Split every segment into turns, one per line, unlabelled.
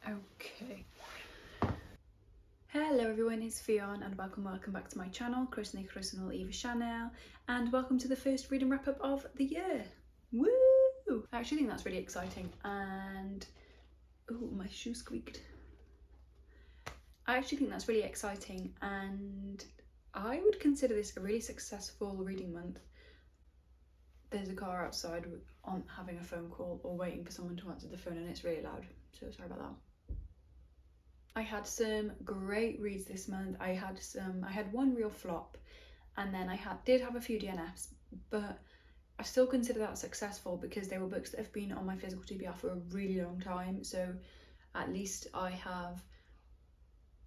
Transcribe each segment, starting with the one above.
Okay. Hello everyone, it's Fionn and welcome back to my channel, Kristni Kristnall Eva Chanel, and welcome to the first reading wrap up of the year. Woo! I actually think that's really exciting and... oh, my shoe squeaked. I actually think that's really exciting and I would consider this a really successful reading month. There's a car outside on having a phone call or waiting for someone to answer the phone and it's really loud, so sorry about that. I had some great reads this month. I had one real flop and then I did have a few DNFs, but I still consider that successful because they were books that have been on my physical TBR for a really long time, so at least I have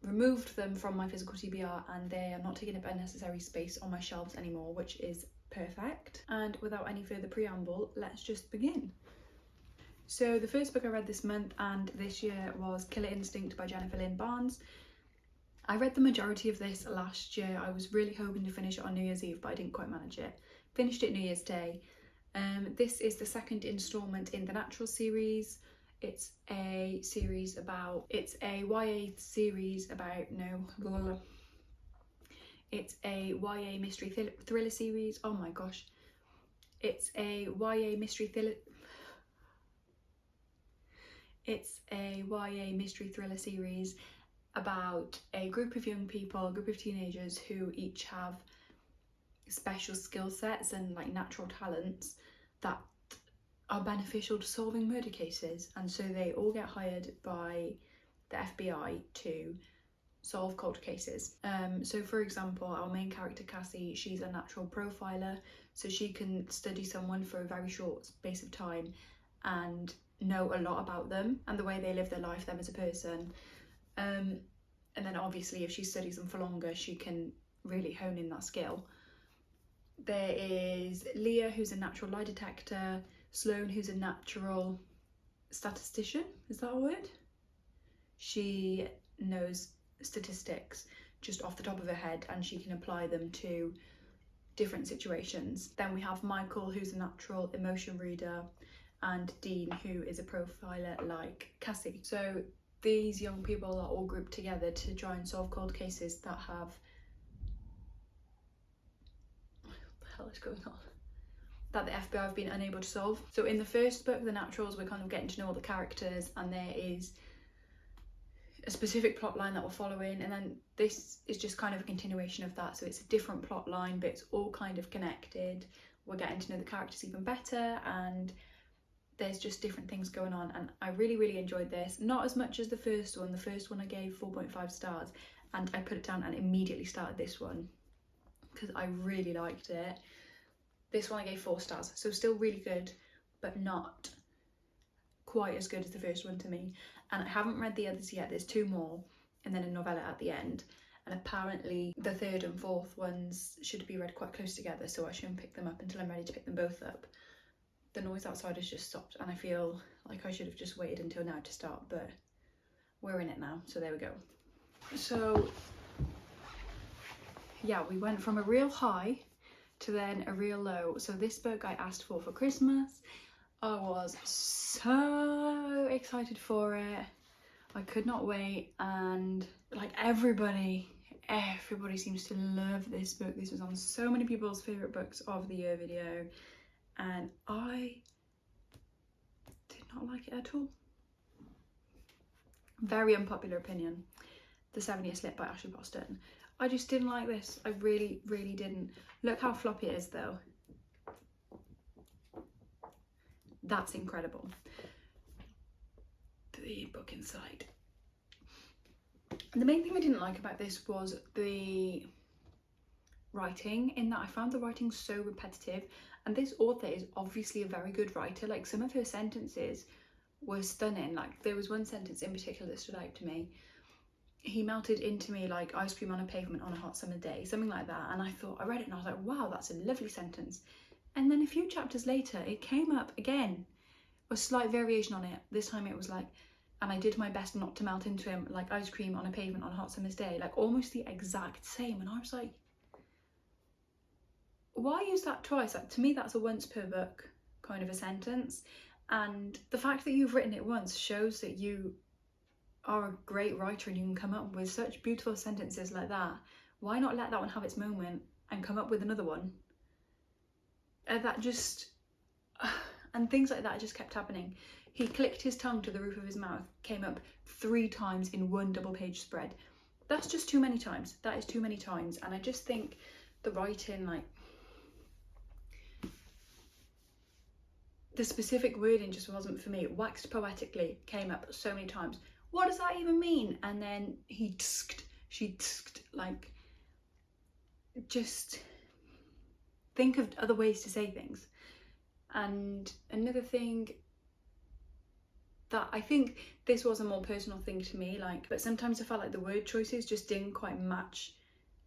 removed them from my physical TBR and they are not taking up unnecessary space on my shelves anymore, which is perfect. And without any further preamble, let's just begin. So the first book I read this month and this year was Killer Instinct by Jennifer Lynn Barnes. I read the majority of this last year. I was really hoping to finish it on New Year's Eve, but I didn't quite manage it. Finished it New Year's Day. This is the second instalment in the Natural series. It's a YA series about, it's a YA mystery thriller series. Oh my gosh. It's a YA mystery thriller series about a group of young people, a group of teenagers who each have special skill sets and like natural talents that are beneficial to solving murder cases, and so they all get hired by the FBI to solve cold cases. So for example, our main character Cassie, she's a natural profiler, so she can study someone for a very short space of time and know a lot about them and the way they live their life, them as a person. And then obviously if she studies them for longer, she can really hone in that skill. There is Leah, who's a natural lie detector, Sloane, who's a natural statistician, is that a word? She knows statistics just off the top of her head and she can apply them to different situations. Then we have Michael, who's a natural emotion reader, and Dean, who is a profiler like Cassie. So these young people are all grouped together to try and solve cold cases that have... what the hell is going on? That the FBI have been unable to solve. So in the first book, The Naturals, we're kind of getting to know all the characters and there is a specific plot line that we're following, and then this is just kind of a continuation of that. So it's a different plot line, but it's all kind of connected. We're getting to know the characters even better and there's just different things going on, and I really enjoyed this. Not as much as the first one. The first one I gave 4.5 stars and I put it down and immediately started this one because I really liked it. This one I gave 4 stars, so still really good, but not quite as good as the first one to me. And I haven't read the others yet. There's 2 more and then a novella at the end, and apparently the 3rd and 4th ones should be read quite close together, so I shouldn't pick them up until I'm ready to pick them both up. The noise outside has just stopped and I feel like I should have just waited until now to start, but we're in it now, so there we go. So yeah, we went from a real high to then a real low. So this book I asked for Christmas. I was so excited for it. I could not wait, and like everybody seems to love this book. This was on so many people's favourite books of the year video and I did not like it at all. Very unpopular opinion. The 7 Year Slip by Ashley Boston. I just didn't like this. I really didn't. Look how floppy it is though. That's incredible. The book inside. The main thing I didn't like about this was the writing, in that I found the writing so repetitive, and this author is obviously a very good writer. Like some of her sentences were stunning. Like there was one sentence in particular that stood out to me. He melted into me like ice cream on a pavement on a hot summer day, something like that. And I read it and I was like, wow, that's a lovely sentence. And then a few chapters later it came up again, a slight variation on it. This time it was like, and I did my best not to melt into him like ice cream on a pavement on a hot summer's day, like almost the exact same. And I was like, why use that twice? Like, to me that's a once per book kind of a sentence, and the fact that you've written it once shows that you are a great writer and you can come up with such beautiful sentences like that, why not let that one have its moment and come up with another one? That just, and things like that just kept happening. He clicked his tongue to the roof of his mouth, came up 3 times in one double-page spread. That's just too many times. That is too many times. And I just think the writing, like, the specific wording just wasn't for me. Waxed poetically came up so many times. What does that even mean? And then he tsked, she tsked, like, just think of other ways to say things. And another thing that I think this was a more personal thing to me, like, but sometimes I felt like the word choices just didn't quite match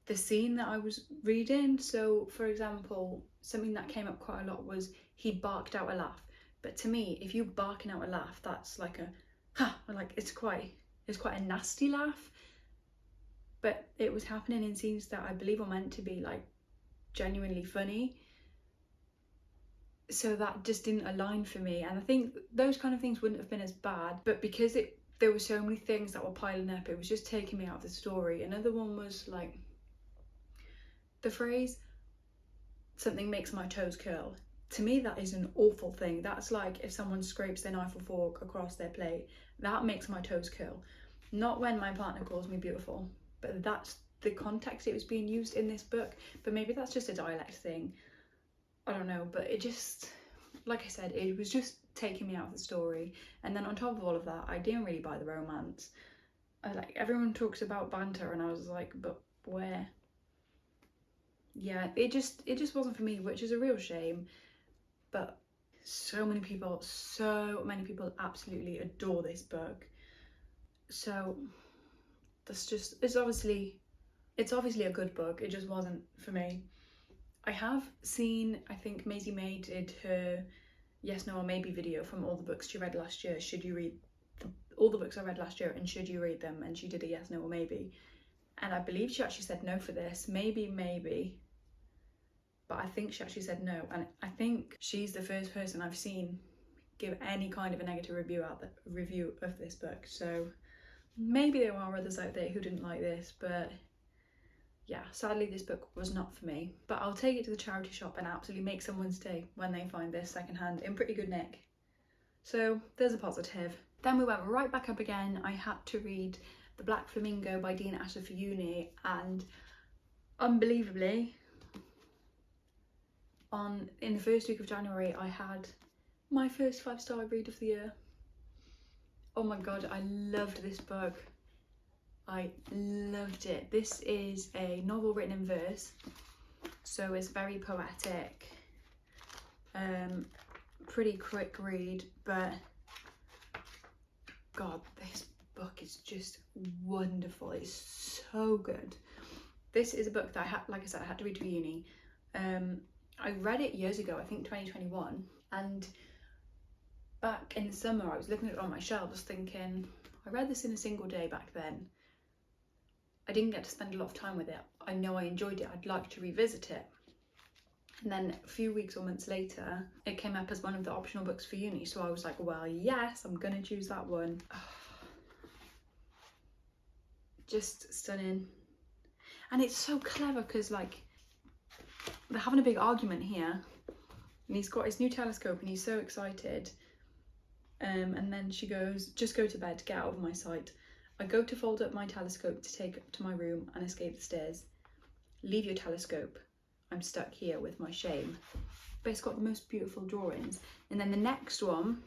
the scene that I was reading. So for example, something that came up quite a lot was he barked out a laugh. But to me, if you're barking out a laugh, that's like a ha, like it's quite a nasty laugh. But it was happening in scenes that I believe are meant to be like genuinely funny. So that just didn't align for me, and I think those kind of things wouldn't have been as bad, but because there were so many things that were piling up, it was just taking me out of the story. Another one was like the phrase "something makes my toes curl." To me, that is an awful thing. That's like if someone scrapes their knife or fork across their plate. That makes my toes curl. Not when my partner calls me beautiful, but that's the context it was being used in this book. But maybe that's just a dialect thing. I don't know, but it just, like I said, it was just taking me out of the story. And then on top of all of that, I didn't really buy the romance. Like, everyone talks about banter and I was like, but where? Yeah, it just wasn't for me, which is a real shame. But so many people absolutely adore this book. So it's obviously a good book. It just wasn't for me. I have seen, I think Maisie May did her yes, no or maybe video from all the books she read last year. Should you read all the books I read last year and should you read them? And she did a yes, no or maybe. And I believe she actually said no for this. Maybe. But I think she actually said no. And I think she's the first person I've seen give any kind of a negative review of this book. So maybe there are others out there who didn't like this, but yeah, sadly this book was not for me. But I'll take it to the charity shop and absolutely make someone's day when they find this secondhand in pretty good nick. So there's a positive. Then we went right back up again. I had to read The Black Flamingo by Dean Asher for uni, and unbelievably, in the first week of January, I had my first 5-star read of the year. Oh my god, I loved this book. I loved it. This is a novel written in verse, so it's very poetic. Pretty quick read, but god, this book is just wonderful. It's so good. This is a book that I had to read for uni. I read it years ago, I think 2021, and back in the summer I was looking at it on my shelves thinking, I read this in a single day back then. I didn't get to spend a lot of time with it. I know I enjoyed it, I'd like to revisit it. And then a few weeks or months later, it came up as one of the optional books for uni, so I was like, well, yes, I'm gonna choose that one. Just stunning. And it's so clever because, like, they're having a big argument here and he's got his new telescope and he's so excited, and then she goes, just go to bed, get out of my sight. I go to fold up my telescope to take up to my room and escape the stairs. Leave your telescope, I'm stuck here with my shame. But it's got the most beautiful drawings. And then the next one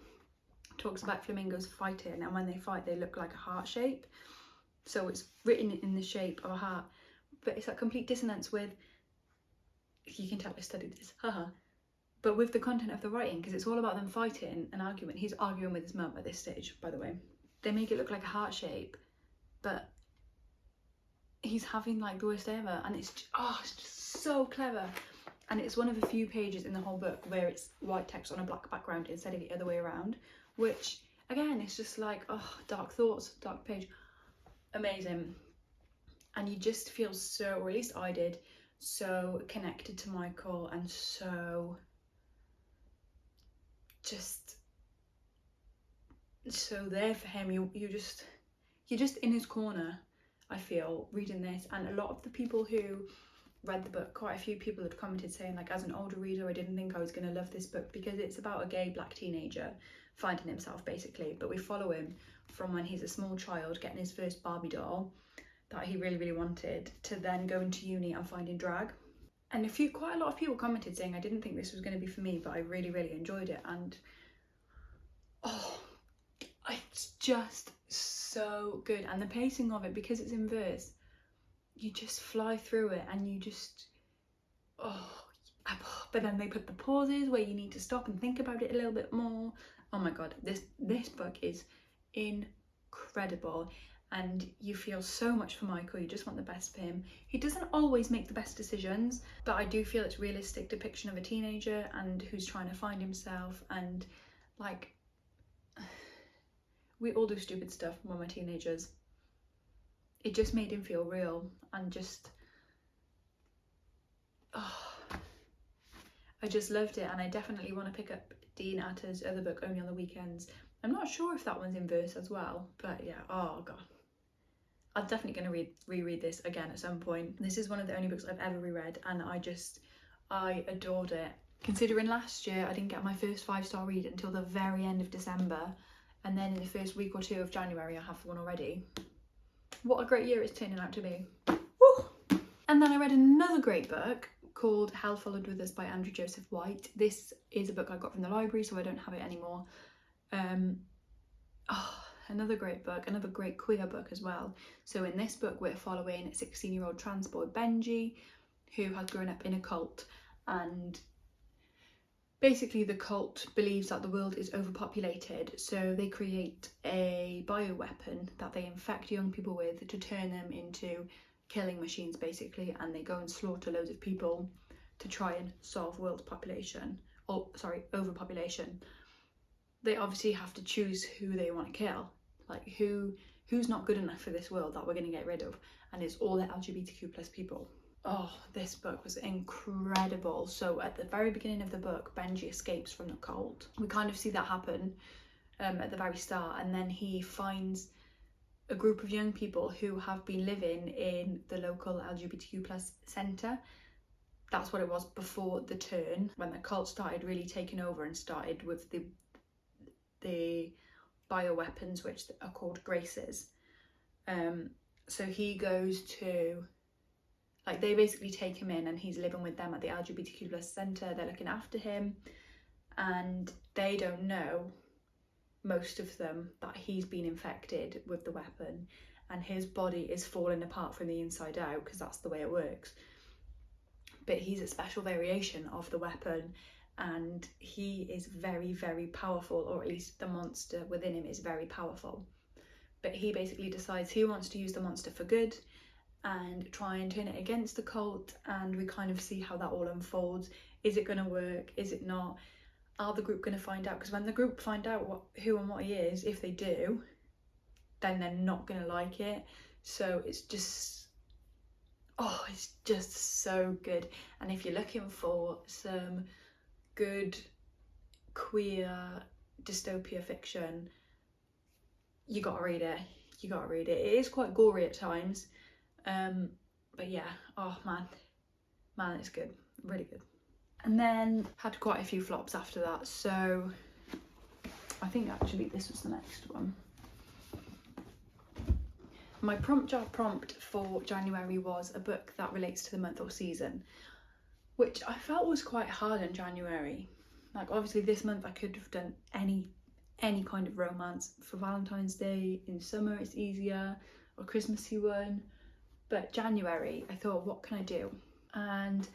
talks about flamingos fighting, and when they fight they look like a heart shape, so it's written in the shape of a heart, but it's a complete dissonance with, you can tell I studied this, haha, but with the content of the writing, because it's all about them fighting an argument. He's arguing with his mum at this stage, by the way. They make it look like a heart shape, but he's having like the worst day ever, and it's just so clever. And it's one of the few pages in the whole book where it's white text on a black background instead of the other way around, which again, it's just like, oh, dark thoughts, dark page, amazing. And you just feel so, or at least I did, so connected to Michael and so just so there for him. you're just in his corner, I feel, reading this. And a lot of the people who read the book, quite a few people had commented saying, like, as an older reader, I didn't think I was going to love this book because it's about a gay black teenager finding himself, basically. But we follow him from when he's a small child getting his first Barbie doll that he really, really wanted, to then going to uni and finding drag. And quite a lot of people commented saying, I didn't think this was going to be for me, but I really, really enjoyed it. And oh, it's just so good. And the pacing of it, because it's in verse, you just fly through it, and you just, but then they put the pauses where you need to stop and think about it a little bit more. Oh my god, this book is incredible, and you feel so much for Michael. You just want the best for him. He doesn't always make the best decisions, but I do feel it's realistic depiction of a teenager and who's trying to find himself. And like, we all do stupid stuff when we're teenagers. It just made him feel real, and just, I just loved it. And I definitely want to pick up Dean Atter's other book, Only on the Weekends. I'm not sure if that one's in verse as well, but yeah, oh god. I'm definitely going to reread this again at some point. This is one of the only books I've ever reread, and I adored it. Considering last year I didn't get my first 5-star read until the very end of December, and then in the first week or two of January I have one already. What a great year it's turning out to be. Woo! And then I read another great book called Hell Followed With Us by Andrew Joseph White. This is a book I got from the library, so I don't have it anymore. Another great book, another great queer book as well. So in this book we're following a 16-year-old trans boy, Benji, who has grown up in a cult, and basically the cult believes that the world is overpopulated, so they create a bioweapon that they infect young people with to turn them into killing machines, basically, and they go and slaughter loads of people to try and solve overpopulation. They obviously have to choose who they want to kill, like who's not good enough for this world that we're going to get rid of, and it's all the LGBTQ plus people. Oh, this book was incredible. So at the very beginning of the book, Benji escapes from the cult. We kind of see that happen at the very start, and then he finds a group of young people who have been living in the local LGBTQ plus centre. That's what it was before the turn, when the cult started really taking over and started with the bioweapons, which are called Graces. So he goes to, like, they basically take him in, and he's living with them at the LGBTQ plus centre. They're looking after him, and they don't know, most of them, that he's been infected with the weapon, and his body is falling apart from the inside out, because that's the way it works. But he's a special variation of the weapon, and he is very, very powerful, or at least the monster within him is very powerful. But he basically decides he wants to use the monster for good and try and turn it against the cult, and we kind of see how that all unfolds. Is it going to work? Is it not? Are the group going to find out? Because when the group find out who and what he is, if they do, then they're not going to like it. So it's just so good. And if you're looking for some good queer dystopia fiction, you gotta read it. It is quite gory at times, but yeah, oh man, it's good, really good. And then had quite a few flops after that, so I think actually this was the next one. My prompt for January was a book that relates to the month or season, which I felt was quite hard in January. Like, obviously this month I could have done any kind of romance. For Valentine's Day, in summer it's easier, or Christmassy one. But January, I thought, what can I do? And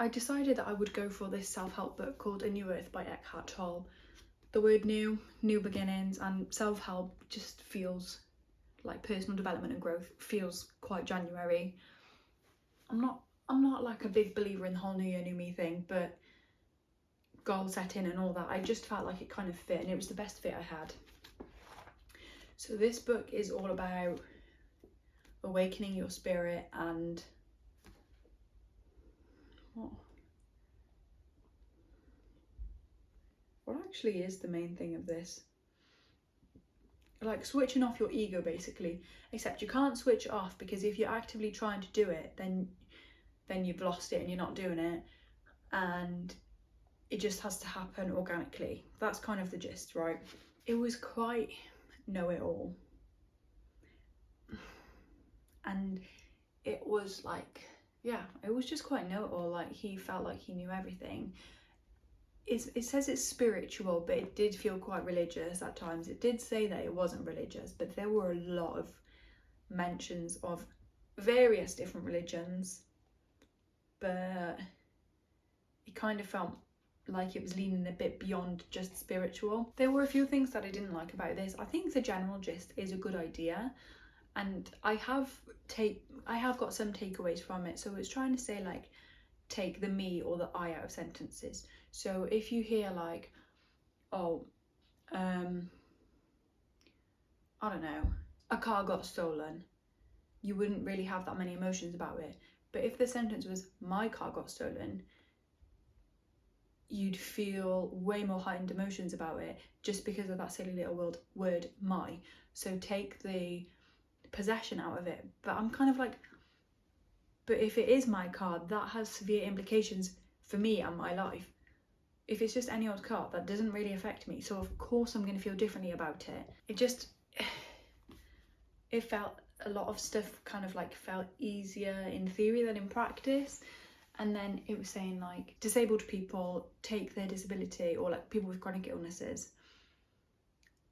I decided that I would go for this self-help book called A New Earth by Eckhart Tolle. The word new beginnings, and self-help just feels like personal development and growth, feels quite January. I'm not like a big believer in the whole new year, new me thing, but goal setting and all that, I just felt like it kind of fit, and it was the best fit I had. So this book is all about awakening your spirit and what actually is the main thing of this? like switching off your ego basically, except you can't switch it off because if you're actively trying to do it, then you've lost it and you're not doing it, and it just has to happen organically. That's kind of the gist, right? It was quite know-it-all, and it was like, yeah, it was just quite know-it-all. Like, he felt like he knew everything. It says it's spiritual, but it did feel quite religious at times. It did say that it wasn't religious, but there were a lot of mentions of various different religions, but it kind of felt like it was leaning a bit beyond just spiritual. There were a few things that I didn't like about this. I think the general gist is a good idea, and I have got some takeaways from it. So it's trying to say, like, take the me or the I out of sentences. So if you hear like, oh, I don't know, a car got stolen, you wouldn't really have that many emotions about it. But if the sentence was, my car got stolen, you'd feel way more heightened emotions about it just because of that silly little word my. So take the possession out of it. But I'm kind of like, but if it is my car, that has severe implications for me and my life. If it's just any old car, that doesn't really affect me. So of course I'm going to feel differently about it. It felt, a lot of stuff kind of like felt easier in theory than in practice. And then it was saying like, disabled people take their disability, or like people with chronic illnesses,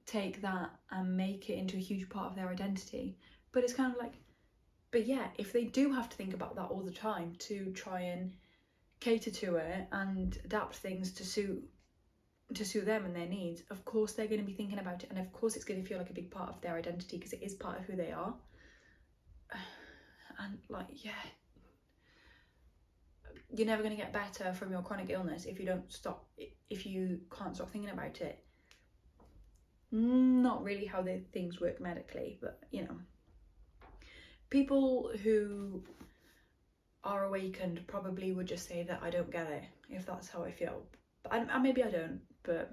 take that and make it into a huge part of their identity. But it's kind of like, but yeah, if they do have to think about that all the time to try and cater to it and adapt things to suit them and their needs, of course they're going to be thinking about it, and of course it's going to feel like a big part of their identity because it is part of who they are. And like, yeah, you're never going to get better from your chronic illness if you can't stop thinking about it. Not really how things work medically, but you know, people who are awakened probably would just say that I don't get it if that's how I feel. But maybe I don't, but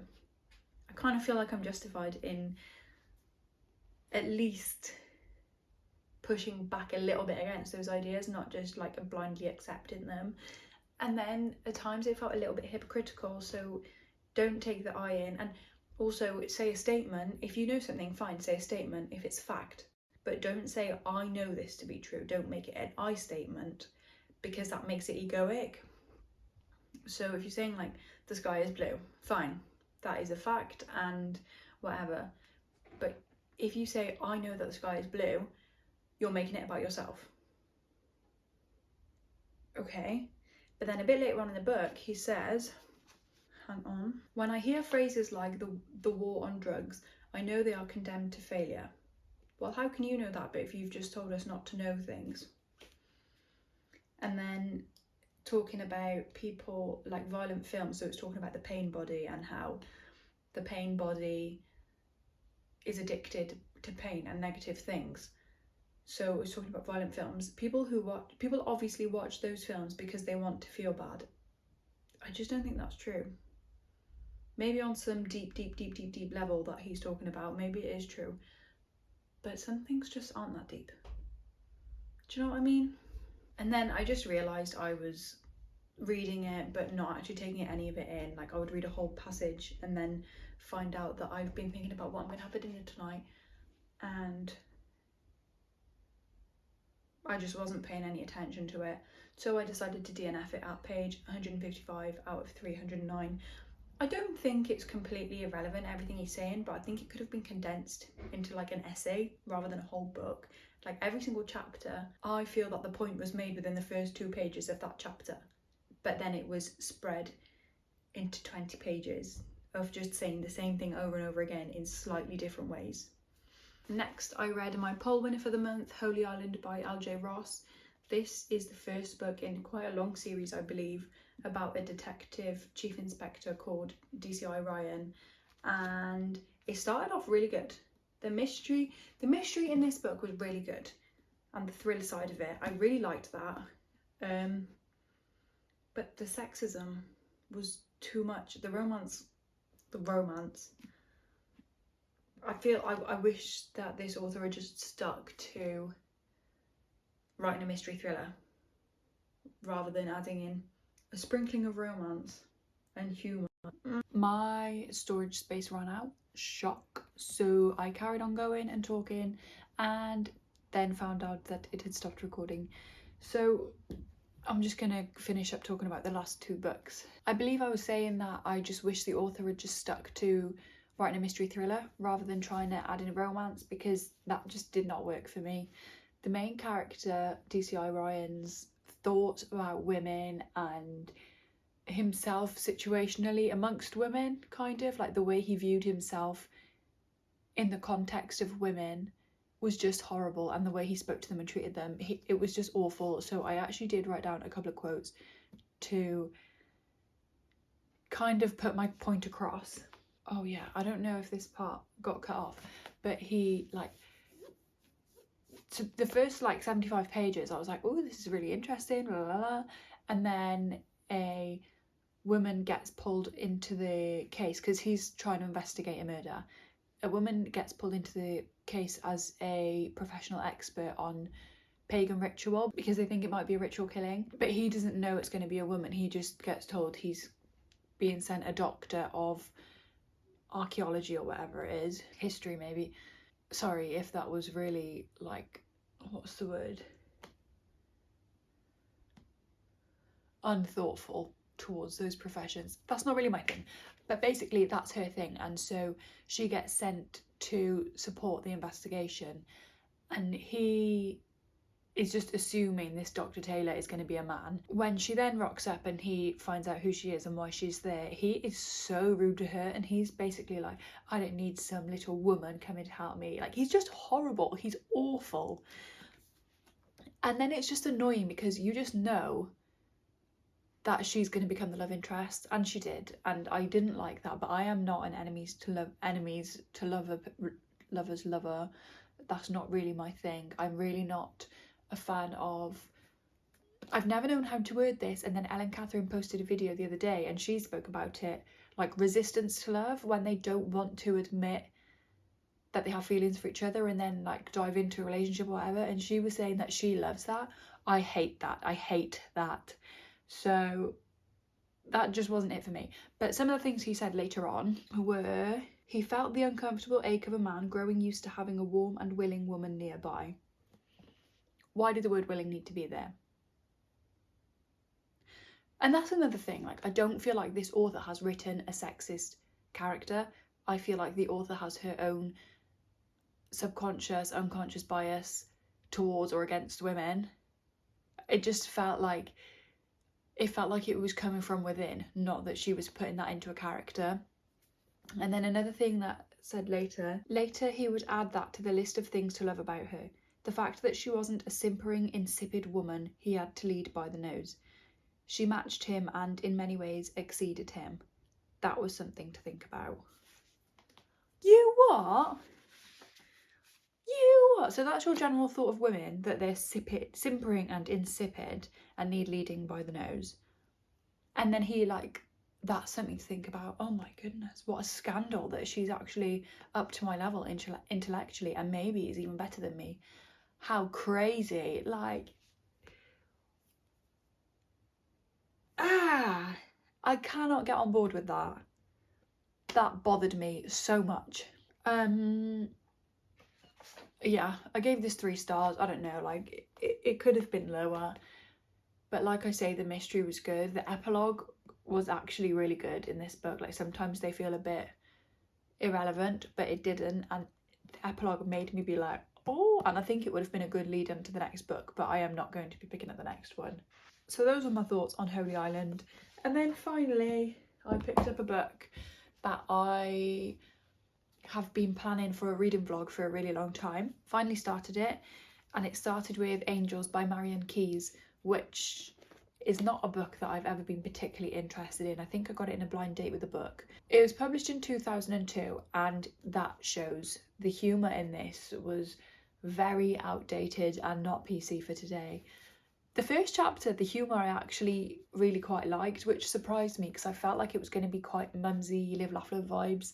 I kind of feel like I'm justified in at least pushing back a little bit against those ideas, not just like blindly accepting them. And then at times it felt a little bit hypocritical, so don't take the I in. And also say a statement. If you know something, fine, say a statement if it's fact, but don't say I know this to be true. Don't make it an I statement, because that makes it egoic. So if you're saying like the sky is blue, fine, that is a fact and whatever. But if you say I know that the sky is blue, you're making it about yourself. Okay. But then a bit later on in the book, he says, hang on, when I hear phrases like the war on drugs, I know they are condemned to failure. Well, how can you know that bit if you've just told us not to know things? And then talking about people like violent films, so it's talking about the pain body and how the pain body is addicted to pain and negative things. So it was talking about violent films. People obviously watch those films because they want to feel bad. I just don't think that's true. Maybe on some deep level that he's talking about, maybe it is true. But some things just aren't that deep. Do you know what I mean? And then I just realised I was reading it but not actually taking any of it in. Like, I would read a whole passage and then find out that I've been thinking about what I'm going to have for dinner tonight, and I just wasn't paying any attention to it. So I decided to DNF it at page 155 out of 309. I don't think it's completely irrelevant, everything he's saying, but I think it could have been condensed into like an essay rather than a whole book. Like every single chapter, I feel that the point was made within the first 2 pages of that chapter, but then it was spread into 20 pages of just saying the same thing over and over again in slightly different ways. Next, I read my poll winner for the month, Holy Island by L.J. Ross. This is the first book in quite a long series, I believe, about a detective chief inspector called DCI Ryan, and it started off really good. The mystery in this book was really good, and the thriller side of it, I really liked that. But the sexism was too much. The romance I wish that this author had just stuck to writing a mystery thriller rather than adding in a sprinkling of romance and humour. My storage space ran out, shock, so I carried on going and talking and then found out that it had stopped recording. So I'm just gonna finish up talking about the last two books. I believe I was saying that I just wish the author had just stuck to writing a mystery thriller rather than trying to add in a romance, because that just did not work for me. The main character, DCI Ryan's thoughts about women and himself situationally amongst women, kind of like the way he viewed himself in the context of women, was just horrible, and the way he spoke to them and treated them, it was just awful. So I actually did write down a couple of quotes to kind of put my point across. Oh yeah, I don't know if this part got cut off, but he, like, to the first like 75 pages I was like, oh, this is really interesting, la la la, and then a woman gets pulled into the case because he's trying to investigate a murder. A woman gets pulled into the case as a professional expert on pagan ritual because they think it might be a ritual killing, but he doesn't know it's going to be a woman. He just gets told he's being sent a doctor of archaeology or whatever it is, history maybe. Sorry if that was really, like, what's the word, unthoughtful towards those professions. That's not really my thing, but basically that's her thing, and so she gets sent to support the investigation, and he is just assuming this Dr. Taylor is going to be a man. When she then rocks up and he finds out who she is and why she's there, he is so rude to her, and he's basically like, I don't need some little woman coming to help me. Like, he's just horrible, he's awful. And then it's just annoying because you just know that she's going to become the love interest, and she did, and I didn't like that. But I am not an enemies to lovers lover. That's not really my thing. I'm really not a fan of, I've never known how to word this, and then Ellen Catherine posted a video the other day and she spoke about it, like resistance to love, when they don't want to admit that they have feelings for each other and then like dive into a relationship or whatever, and she was saying that she loves that. I hate that. So that just wasn't it for me. But some of the things he said later on were, he felt the uncomfortable ache of a man growing used to having a warm and willing woman nearby. Why did the word willing need to be there? And that's another thing, like, I don't feel like this author has written a sexist character. I feel like the author has her own subconscious, unconscious bias towards or against women. It just felt like it was coming from within, not that she was putting that into a character. And then another thing that said later he would add that to the list of things to love about her. The fact that she wasn't a simpering, insipid woman he had to lead by the nose. She matched him and in many ways exceeded him. That was something to think about. You what? So that's your general thought of women, that they're simpering and insipid and need leading by the nose. And then he, like, that's something to think about. Oh my goodness, what a scandal that she's actually up to my level intellectually and maybe is even better than me. How crazy. Like, I cannot get on board with that. That bothered me so much. Yeah, I gave this 3 stars. I don't know, like, it could have been lower, but like I say, the mystery was good. The epilogue was actually really good in this book. Like, sometimes they feel a bit irrelevant, but it didn't, and the epilogue made me be like, oh, and I think it would have been a good lead into the next book, but I am not going to be picking up the next one. So those are my thoughts on Holy Island. And then finally I picked up a book that I have been planning for a reading vlog for a really long time. Finally started it, and it started with Angels by Marian Keyes, which is not a book that I've ever been particularly interested in. I think I got it in a blind date with a book. It was published in 2002, and that shows. The humour in this was very outdated and not PC for today. The first chapter, the humour I actually really quite liked, which surprised me because I felt like it was going to be quite mumsy, live, laugh, love vibes.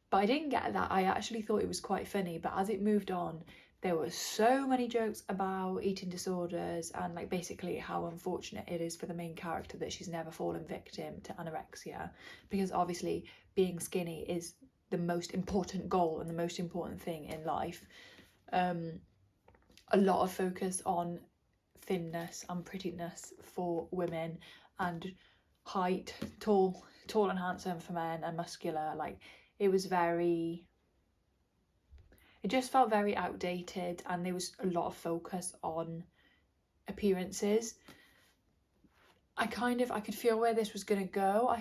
But I didn't get that. I actually thought it was quite funny, but as it moved on, there were so many jokes about eating disorders and like basically how unfortunate it is for the main character that she's never fallen victim to anorexia, because obviously being skinny is the most important goal and the most important thing in life. A lot of focus on thinness and prettiness for women, and height, tall and handsome for men, and muscular. Like, it just felt very outdated, and there was a lot of focus on appearances. I could feel where this was going to go.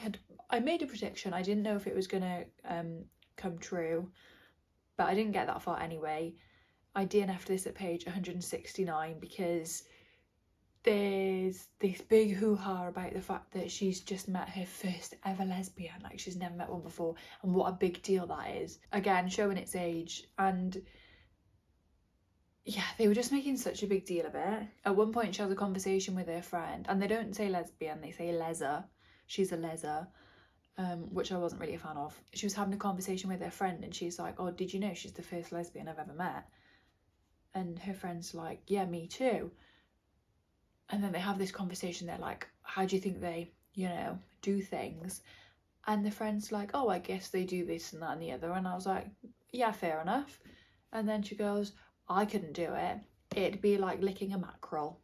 I made a prediction. I didn't know if it was going to come true, but I didn't get that far anyway. I DNF'd this at page 169 because there's this big hoo-ha about the fact that she's just met her first ever lesbian, like she's never met one before, and what a big deal that is. Again, showing its age. And yeah, they were just making such a big deal of it. At one point she has a conversation with her friend, and they don't say lesbian, they say leser. She's a leser, which I wasn't really a fan of. She was having a conversation with her friend and she's like, oh, did you know she's the first lesbian I've ever met? And her friend's like, yeah, me too. And then they have this conversation, they're like, how do you think they, do things? And the friend's like, oh, I guess they do this and that and the other. And I was like, yeah, fair enough. And then she goes, I couldn't do it. It'd be like licking a mackerel.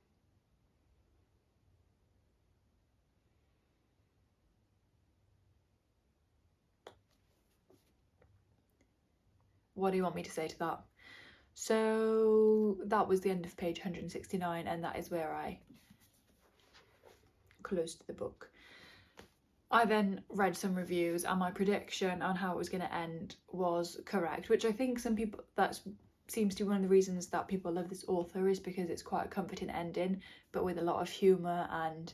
What do you want me to say to that? So that was the end of page 169, and that is where I closed the book. I then read some reviews, and my prediction on how it was going to end was correct, which I think that seems to be one of the reasons that people love this author, is because it's quite a comforting ending, but with a lot of humour and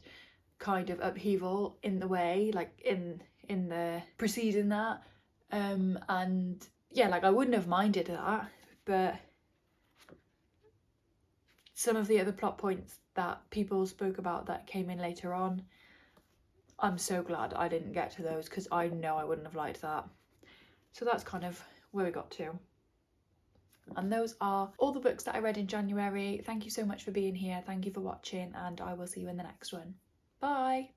kind of upheaval in the way, like in the preceding that. And yeah, like I wouldn't have minded that, but some of the other plot points that people spoke about that came in later on, I'm so glad I didn't get to those, because I know I wouldn't have liked that. So that's kind of where we got to. And those are all the books that I read in January. Thank you so much for being here. Thank you for watching, and I will see you in the next one. Bye!